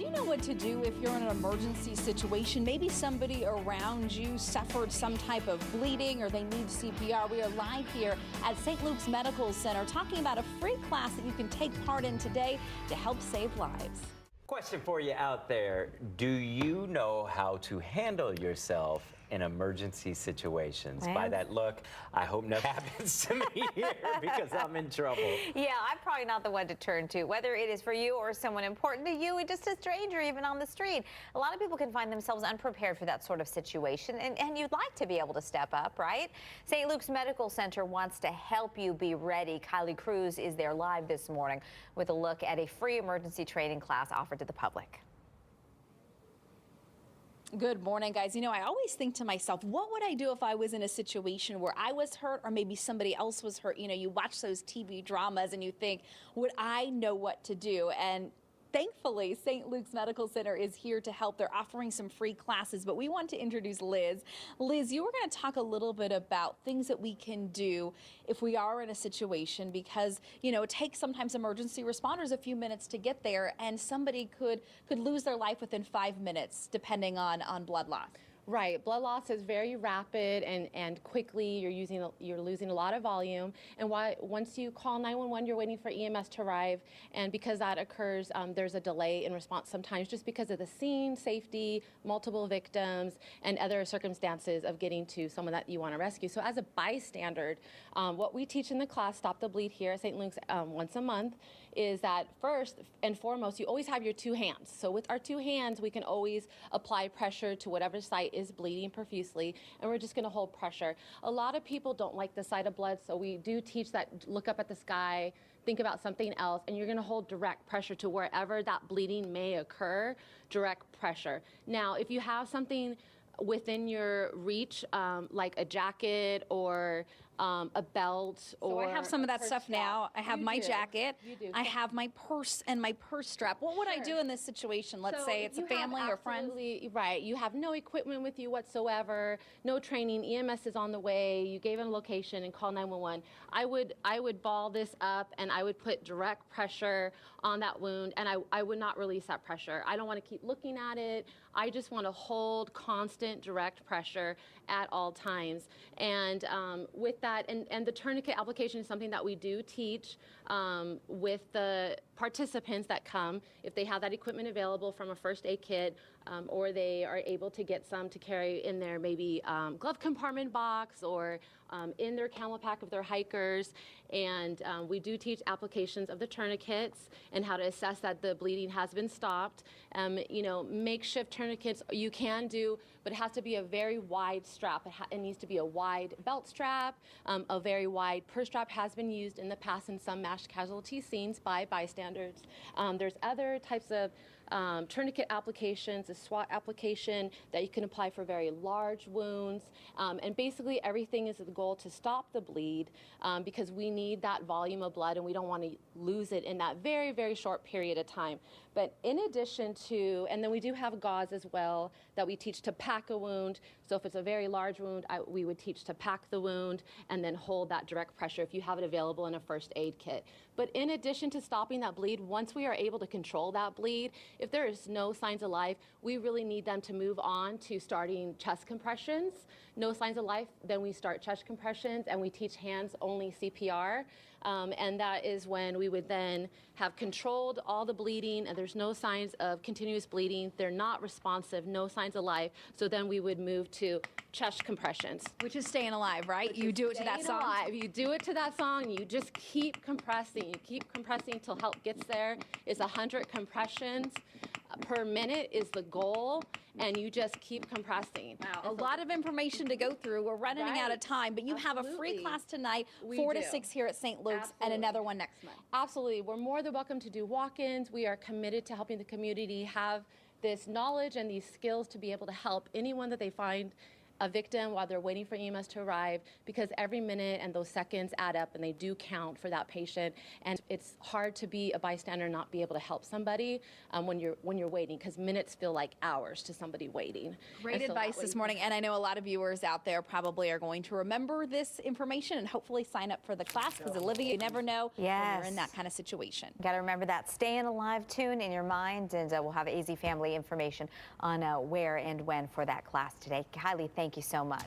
you know what to do if you're in an emergency situation? Maybe somebody around you suffered some type of bleeding or they need CPR. We are live here at St. Luke's Medical Center talking about a free class that you can take part in today to help save lives. Question for you out there. Do you know how to handle yourself in emergency situations? By that look, I hope nothing happens to me here because I'm in trouble. Yeah, I'm probably not the one to turn to, whether it is for you or someone important to you, or just a stranger even on the street. A lot of people can find themselves unprepared for that sort of situation, and you'd like to be able to step up, right? St. Luke's Medical Center wants to help you be ready. Kylie Cruz is there live this morning with a look at a free emergency training class offered to the public. Good morning, guys. You know, I always think to myself, what would I do if I was in a situation where I was hurt or maybe somebody else was hurt? You know, you watch those TV dramas and you think, would I know what to do? And thankfully, St. Luke's Medical Center is here to help. They're offering some free classes, but we want to introduce Liz. Liz, you were going to talk a little bit about things that we can do if we are in a situation because, you know, it takes sometimes emergency responders a few minutes to get there, and somebody could lose their life within 5 minutes, depending on blood loss. Right, blood loss is very rapid and quickly. You're losing a lot of volume, and once you call 911, you're waiting for EMS to arrive, and because that occurs, there's a delay in response sometimes just because of the scene, safety, multiple victims, and other circumstances of getting to someone that you want to rescue. So as a bystander, what we teach in the class, Stop the Bleed here at St. Luke's once a month, is that first and foremost, you always have your two hands. So with our two hands, we can always apply pressure to whatever site is bleeding profusely, and we're just going to hold pressure. A lot of people don't like the sight of blood, so we do teach that look up at the sky, think about something else, and you're going to hold direct pressure to wherever that bleeding may occur, direct pressure. Now, if you have something within your reach, like a jacket or a belt, so I have some of that stuff now. I have my jacket. I have my purse and my purse strap. What would I do in this situation? Let's say it's a family or friends. Right. You have no equipment with you whatsoever, no training. EMS is on the way. You gave them a location and call 911. I would ball this up and I would put direct pressure on that wound, and I would not release that pressure. I don't want to keep looking at it. I just want to hold constant direct pressure at all times. And with that, and the tourniquet application is something that we do teach with the participants that come, if they have that equipment available from a first aid kit, or they are able to get some to carry in their maybe glove compartment box or in their camel pack if they're hikers. And we do teach applications of the tourniquets and how to assess that the bleeding has been stopped. You know, makeshift tourniquets you can do, but it has to be a very wide strap. It needs to be a wide belt strap. A very wide purse strap has been used in the past in some mass casualty scenes by bystanders. There's other types of tourniquet applications, a SWAT application that you can apply for very large wounds, and basically everything is the goal to stop the bleed because we need that volume of blood and we don't want to lose it in that very, very short period of time. But in addition to, and then we do have gauze as well that we teach to pack a wound. So if it's a very large wound, we would teach to pack the wound and then hold that direct pressure if you have it available in a first aid kit. But in addition to stopping that bleed, once we are able to control that bleed, if there is no signs of life, we really need them to move on to starting chest compressions. No signs of life, then we start chest compressions and we teach hands-only CPR. And that is when we would then have controlled all the bleeding and there's no signs of continuous bleeding. They're not responsive, no signs of life. So then we would move to chest compressions. Which is staying alive, right? You do it to that song. Alive. You do it to that song, you just keep compressing. You keep compressing until help gets there. It's 100 compressions per minute is the goal, and you just keep compressing. Wow, a lot of information to go through. We're running out of time, but you have a free class tonight, 4 to 6 here at St. Luke's, and another one next month. Absolutely. We're more than welcome to do walk-ins. We are committed to helping the community have this knowledge and these skills to be able to help anyone that they find a victim while they're waiting for EMS to arrive, because every minute and those seconds add up and they do count for that patient. And it's hard to be a bystander and not be able to help somebody when you're waiting, because minutes feel like hours to somebody waiting. Great advice this morning, and I know a lot of viewers out there probably are going to remember this information and hopefully sign up for the class, because Olivia, you never know when you're in that kind of situation. Got to remember that Staying Alive tune in your mind, and we'll have AZ Family information on where and when for that class today. Kylie, thank you so much.